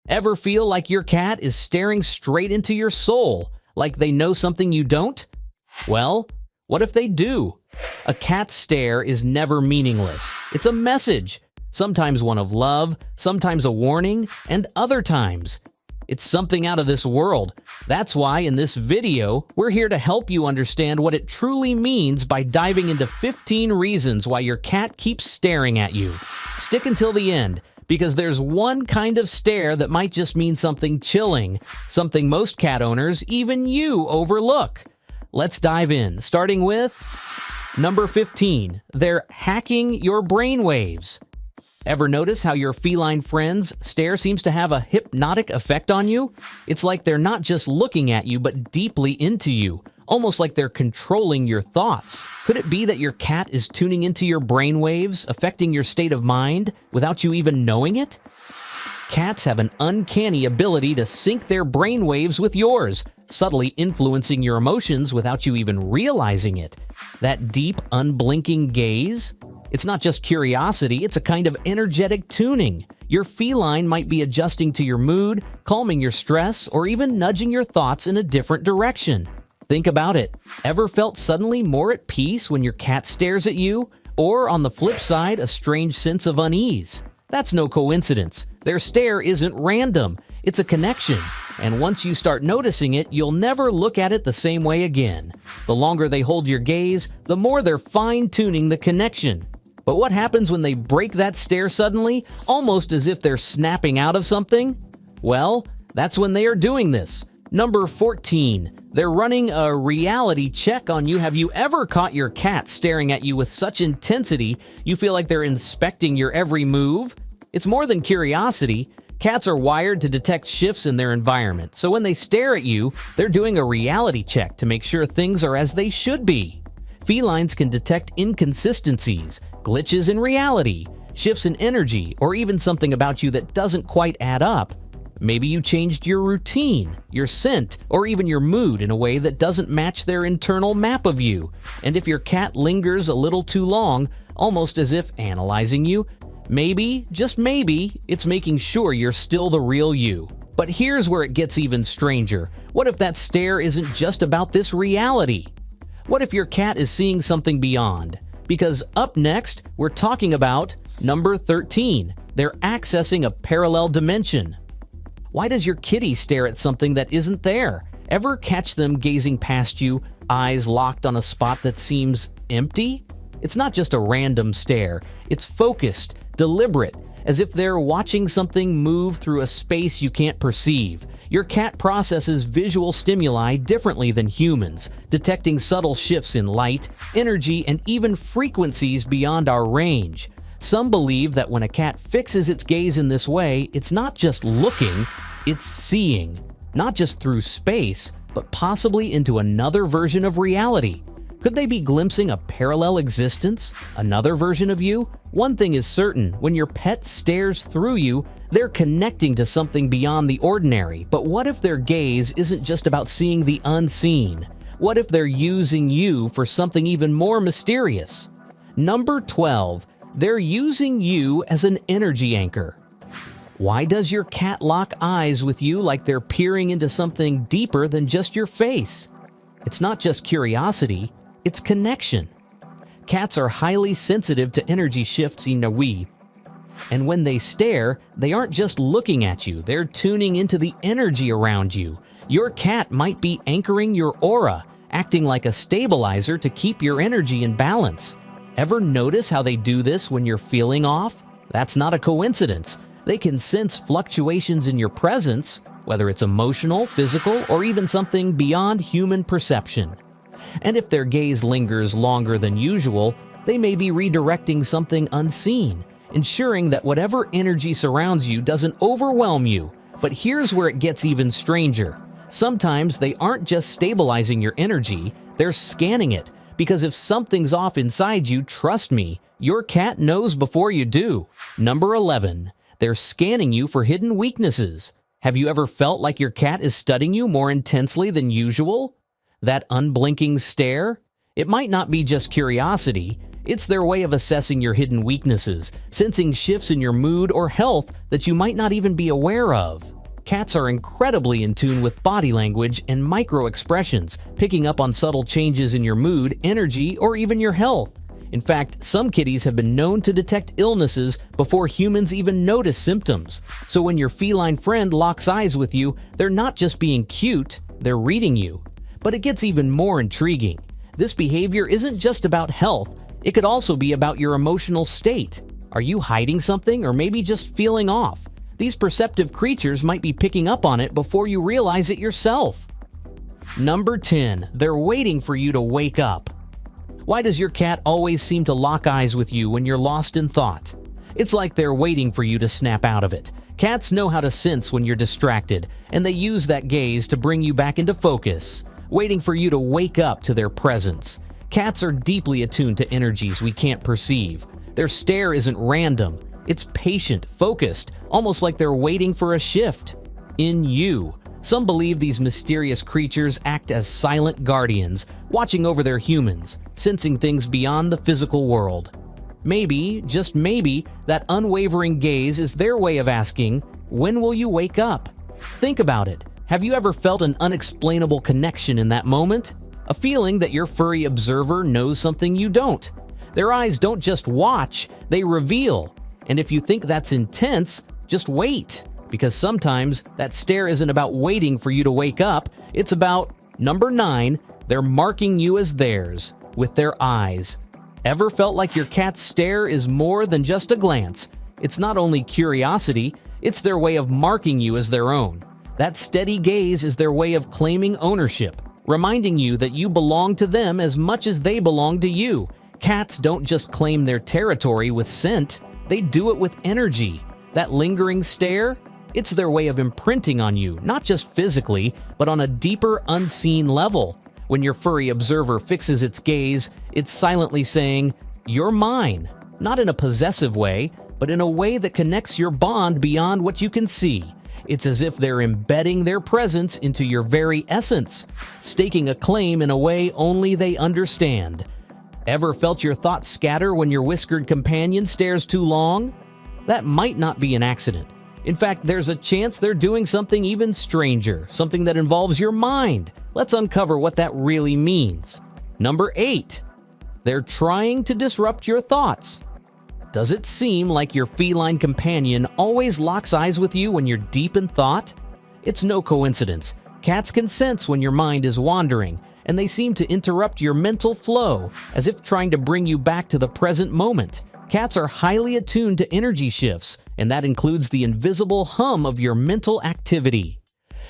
Ever feel like your cat is staring straight into your soul, like they know something you don't? Well, what if they do? A cat's stare is never meaningless. It's a message, sometimes one of love, sometimes a warning, and other times it's something out of this world. That's why in this video, we're here to help you understand what it truly means by diving into 15 reasons why your cat keeps staring at you. Stick until the end, because there's one kind of stare that might just mean something chilling, something most cat owners, even you, overlook. Let's dive in, starting with number 15. They're hacking your brainwaves. Ever notice how your feline friend's stare seems to have a hypnotic effect on you? It's like they're not just looking at you, but deeply into you, almost like they're controlling your thoughts. Could it be that your cat is tuning into your brainwaves, affecting your state of mind, without you even knowing it? Cats have an uncanny ability to sync their brainwaves with yours, subtly influencing your emotions without you even realizing it. That deep, unblinking gaze? It's not just curiosity, it's a kind of energetic tuning. Your feline might be adjusting to your mood, calming your stress, or even nudging your thoughts in a different direction. Think about it. Ever felt suddenly more at peace when your cat stares at you? Or, on the flip side, a strange sense of unease? That's no coincidence. Their stare isn't random. It's a connection. And once you start noticing it, you'll never look at it the same way again. The longer they hold your gaze, the more they're fine-tuning the connection. But what happens when they break that stare suddenly, almost as if they're snapping out of something? Well, that's when they are doing this. Number 14. They're running a reality check on you. Have you ever caught your cat staring at you with such intensity you feel like they're inspecting your every move? It's more than curiosity. Cats are wired to detect shifts in their environment, so when they stare at you, they're doing a reality check to make sure things are as they should be. Felines can detect inconsistencies, glitches in reality, shifts in energy, or even something about you that doesn't quite add up. Maybe you changed your routine, your scent, or even your mood in a way that doesn't match their internal map of you. And if your cat lingers a little too long, almost as if analyzing you, maybe, just maybe, it's making sure you're still the real you. But here's where it gets even stranger. What if that stare isn't just about this reality? What if your cat is seeing something beyond? Because up next, we're talking about number 13. They're accessing a parallel dimension. Why does your kitty stare at something that isn't there? Ever catch them gazing past you, eyes locked on a spot that seems empty? It's not just a random stare. It's focused, deliberate, as if they're watching something move through a space you can't perceive. Your cat processes visual stimuli differently than humans, detecting subtle shifts in light, energy, and even frequencies beyond our range. Some believe that when a cat fixes its gaze in this way, it's not just looking, it's seeing. Not just through space, but possibly into another version of reality. Could they be glimpsing a parallel existence? Another version of you? One thing is certain, when your pet stares through you, they're connecting to something beyond the ordinary. But what if their gaze isn't just about seeing the unseen? What if they're using you for something even more mysterious? Number 12. They're using you as an energy anchor. Why does your cat lock eyes with you like they're peering into something deeper than just your face? It's not just curiosity, it's connection. Cats are highly sensitive to energy shifts in a way. And when they stare, they aren't just looking at you, they're tuning into the energy around you. Your cat might be anchoring your aura, acting like a stabilizer to keep your energy in balance. Ever notice how they do this when you're feeling off? That's not a coincidence. They can sense fluctuations in your presence, whether it's emotional, physical, or even something beyond human perception. And if their gaze lingers longer than usual, they may be redirecting something unseen, ensuring that whatever energy surrounds you doesn't overwhelm you. But here's where it gets even stranger. Sometimes they aren't just stabilizing your energy, they're scanning it. Because if something's off inside you, trust me, your cat knows before you do. Number 11. They're scanning you for hidden weaknesses. Have you ever felt like your cat is studying you more intensely than usual? That unblinking stare? It might not be just curiosity. It's their way of assessing your hidden weaknesses, sensing shifts in your mood or health that you might not even be aware of. Cats are incredibly in tune with body language and micro-expressions, picking up on subtle changes in your mood, energy, or even your health. In fact, some kitties have been known to detect illnesses before humans even notice symptoms. So when your feline friend locks eyes with you, they're not just being cute, they're reading you. But it gets even more intriguing. This behavior isn't just about health, it could also be about your emotional state. Are you hiding something or maybe just feeling off? These perceptive creatures might be picking up on it before you realize it yourself. Number 10. They're waiting for you to wake up. Why does your cat always seem to lock eyes with you when you're lost in thought? It's like they're waiting for you to snap out of it. Cats know how to sense when you're distracted, and they use that gaze to bring you back into focus, waiting for you to wake up to their presence. Cats are deeply attuned to energies we can't perceive. Their stare isn't random. It's patient, focused, almost like they're waiting for a shift in you. Some believe these mysterious creatures act as silent guardians, watching over their humans, sensing things beyond the physical world. Maybe, just maybe, that unwavering gaze is their way of asking, when will you wake up? Think about it. Have you ever felt an unexplainable connection in that moment? A feeling that your furry observer knows something you don't. Their eyes don't just watch, they reveal. And if you think that's intense, just wait. Because sometimes that stare isn't about waiting for you to wake up, it's about, number 9, they're marking you as theirs, with their eyes. Ever felt like your cat's stare is more than just a glance? It's not only curiosity, it's their way of marking you as their own. That steady gaze is their way of claiming ownership, reminding you that you belong to them as much as they belong to you. Cats don't just claim their territory with scent, they do it with energy. That lingering stare? It's their way of imprinting on you, not just physically, but on a deeper, unseen level. When your furry observer fixes its gaze, it's silently saying, "You're mine." Not in a possessive way, but in a way that connects your bond beyond what you can see. It's as if they're embedding their presence into your very essence, staking a claim in a way only they understand. Ever felt your thoughts scatter when your whiskered companion stares too long? That might not be an accident. In fact, there's a chance they're doing something even stranger, something that involves your mind. Let's uncover what that really means. Number 8. They're trying to disrupt your thoughts. Does it seem like your feline companion always locks eyes with you when you're deep in thought? It's no coincidence. Cats can sense when your mind is wandering, and they seem to interrupt your mental flow, as if trying to bring you back to the present moment. Cats are highly attuned to energy shifts, and that includes the invisible hum of your mental activity.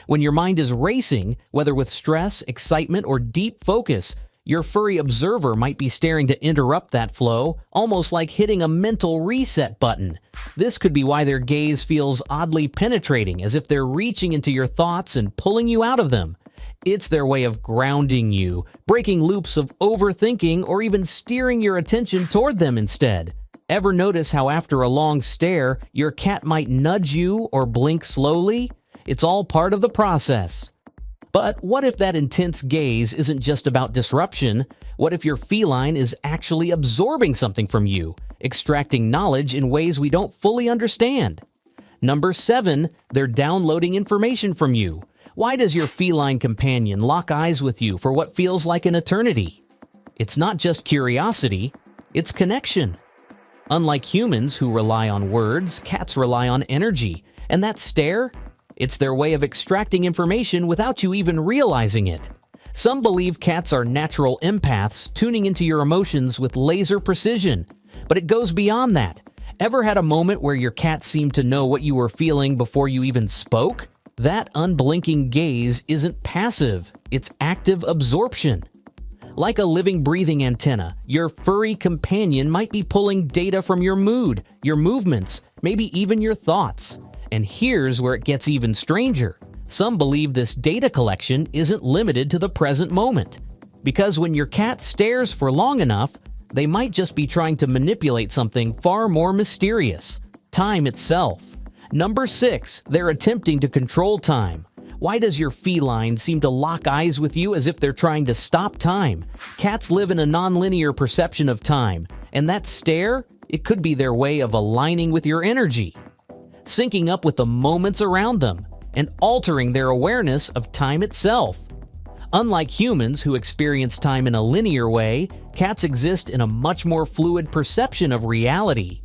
When your mind is racing, whether with stress, excitement, or deep focus, your furry observer might be staring to interrupt that flow, almost like hitting a mental reset button. This could be why their gaze feels oddly penetrating, as if they're reaching into your thoughts and pulling you out of them. It's their way of grounding you, breaking loops of overthinking, or even steering your attention toward them instead. Ever notice how after a long stare, your cat might nudge you or blink slowly? It's all part of the process. But what if that intense gaze isn't just about disruption? What if your feline is actually absorbing something from you, extracting knowledge in ways we don't fully understand? Number 7, they're downloading information from you. Why does your feline companion lock eyes with you for what feels like an eternity? It's not just curiosity, it's connection. Unlike humans who rely on words, cats rely on energy. And that stare? It's their way of extracting information without you even realizing it. Some believe cats are natural empaths, tuning into your emotions with laser precision. But it goes beyond that. Ever had a moment where your cat seemed to know what you were feeling before you even spoke? That unblinking gaze isn't passive, it's active absorption. Like a living, breathing antenna, your furry companion might be pulling data from your mood, your movements, maybe even your thoughts. And here's where it gets even stranger. Some believe this data collection isn't limited to the present moment. Because when your cat stares for long enough, they might just be trying to manipulate something far more mysterious: time itself. Number 6, they're attempting to control time. Why does your feline seem to lock eyes with you as if they're trying to stop time? Cats live in a nonlinear perception of time, and that stare, it could be their way of aligning with your energy, syncing up with the moments around them. and altering their awareness of time itself. Unlike humans who experience time in a linear way, cats exist in a much more fluid perception of reality.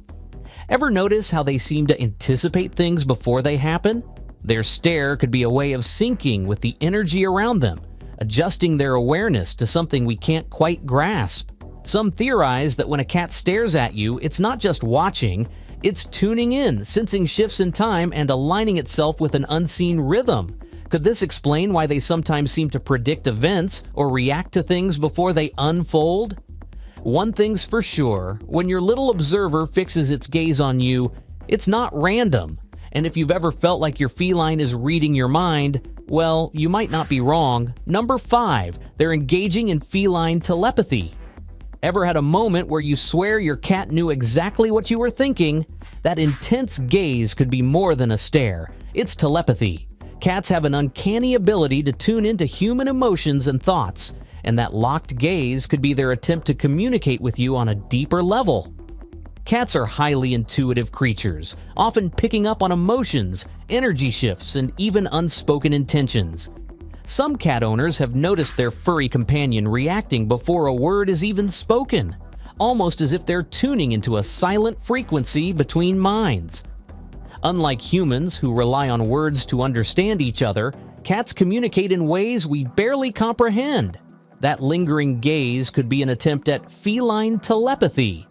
Ever notice how they seem to anticipate things before they happen? Their stare could be a way of syncing with the energy around them, adjusting their awareness to something we can't quite grasp. Some theorize that when a cat stares at you, it's not just watching, it's tuning in, sensing shifts in time, and aligning itself with an unseen rhythm. Could this explain why they sometimes seem to predict events or react to things before they unfold? One thing's for sure, when your little observer fixes its gaze on you, it's not random. And if you've ever felt like your feline is reading your mind, well, you might not be wrong. Number 5, they're engaging in feline telepathy. Ever had a moment where you swear your cat knew exactly what you were thinking? That intense gaze could be more than a stare. It's telepathy. Cats have an uncanny ability to tune into human emotions and thoughts, and that locked gaze could be their attempt to communicate with you on a deeper level. Cats are highly intuitive creatures, often picking up on emotions, energy shifts, and even unspoken intentions. Some cat owners have noticed their furry companion reacting before a word is even spoken, almost as if they're tuning into a silent frequency between minds. Unlike humans who rely on words to understand each other, cats communicate in ways we barely comprehend. That lingering gaze could be an attempt at feline telepathy,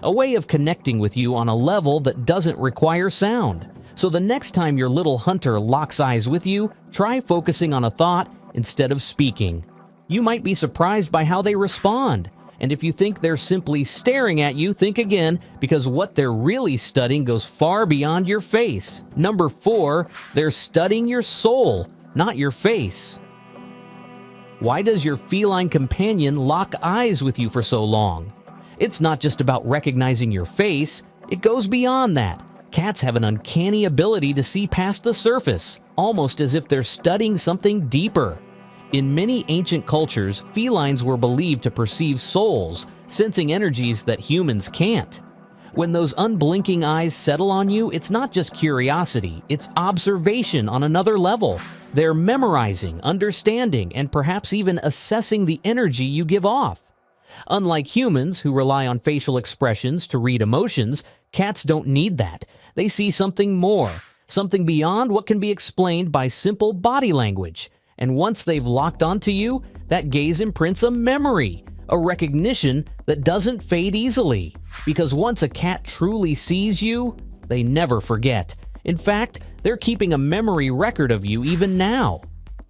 a way of connecting with you on a level that doesn't require sound. So the next time your little hunter locks eyes with you, try focusing on a thought instead of speaking. You might be surprised by how they respond. And if you think they're simply staring at you, think again, because what they're really studying goes far beyond your face. Number 4, they're studying your soul, not your face. Why does your feline companion lock eyes with you for so long? It's not just about recognizing your face, it goes beyond that. Cats have an uncanny ability to see past the surface, almost as if they're studying something deeper. In many ancient cultures, felines were believed to perceive souls, sensing energies that humans can't. When those unblinking eyes settle on you, it's not just curiosity, it's observation on another level. They're memorizing, understanding, and perhaps even assessing the energy you give off. Unlike humans who rely on facial expressions to read emotions, cats don't need that. They see something more, something beyond what can be explained by simple body language. And once they've locked onto you, that gaze imprints a memory, a recognition that doesn't fade easily. Because once a cat truly sees you, they never forget. In fact, they're keeping a memory record of you even now.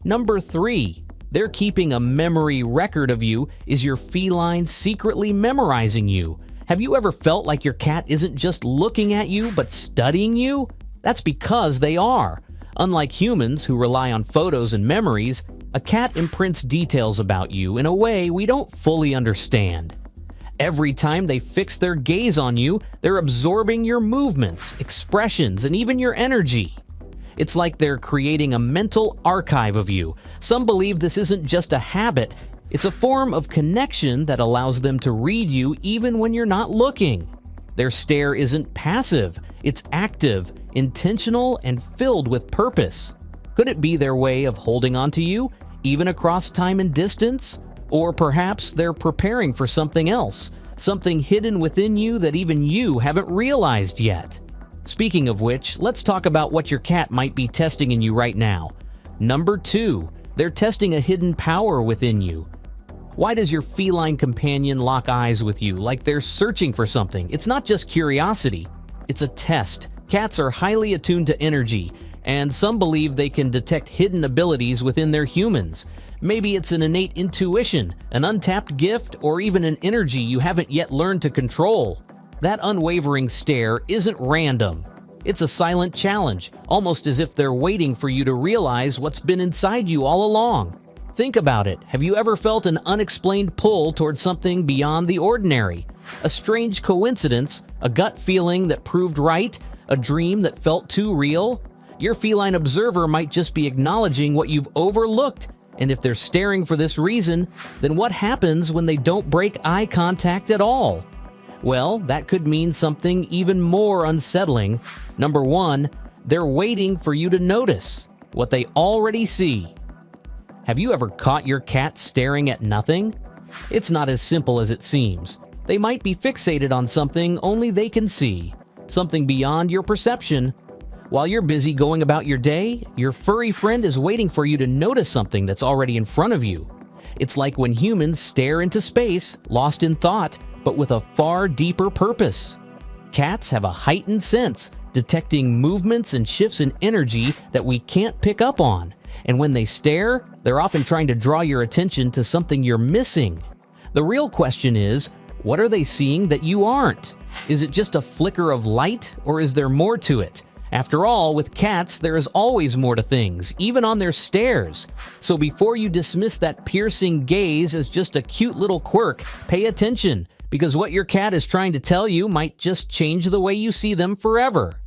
Number 3. They're keeping a memory record of you is your feline secretly memorizing you. Have you ever felt like your cat isn't just looking at you, but studying you? That's because they are. Unlike humans who rely on photos and memories, a cat imprints details about you in a way we don't fully understand. Every time they fix their gaze on you, they're absorbing your movements, expressions, and even your energy. It's like they're creating a mental archive of you. Some believe this isn't just a habit, it's a form of connection that allows them to read you even when you're not looking. Their stare isn't passive, it's active, intentional, and filled with purpose. Could it be their way of holding on to you, even across time and distance? Or perhaps they're preparing for something else, something hidden within you that even you haven't realized yet. Speaking of which, let's talk about what your cat might be testing in you right now. Number 2, they're testing a hidden power within you. Why does your feline companion lock eyes with you like they're searching for something? It's not just curiosity, it's a test. Cats are highly attuned to energy, and some believe they can detect hidden abilities within their humans. Maybe it's an innate intuition, an untapped gift, or even an energy you haven't yet learned to control. That unwavering stare isn't random. It's a silent challenge, almost as if they're waiting for you to realize what's been inside you all along. Think about it. Have you ever felt an unexplained pull toward something beyond the ordinary? A strange coincidence, a gut feeling that proved right, a dream that felt too real? Your feline observer might just be acknowledging what you've overlooked, and if they're staring for this reason, then what happens when they don't break eye contact at all? Well, that could mean something even more unsettling. Number 1, they're waiting for you to notice. what they already see. Have you ever caught your cat staring at nothing? It's not as simple as it seems. They might be fixated on something only they can see, something beyond your perception. While you're busy going about your day, your furry friend is waiting for you to notice something that's already in front of you. It's like when humans stare into space, lost in thought, but with a far deeper purpose. Cats have a heightened sense, detecting movements and shifts in energy that we can't pick up on. And when they stare, they're often trying to draw your attention to something you're missing. The real question is, what are they seeing that you aren't? Is it just a flicker of light, or is there more to it? After all, with cats, there is always more to things, even on their stares. So before you dismiss that piercing gaze as just a cute little quirk, pay attention, because what your cat is trying to tell you might just change the way you see them forever.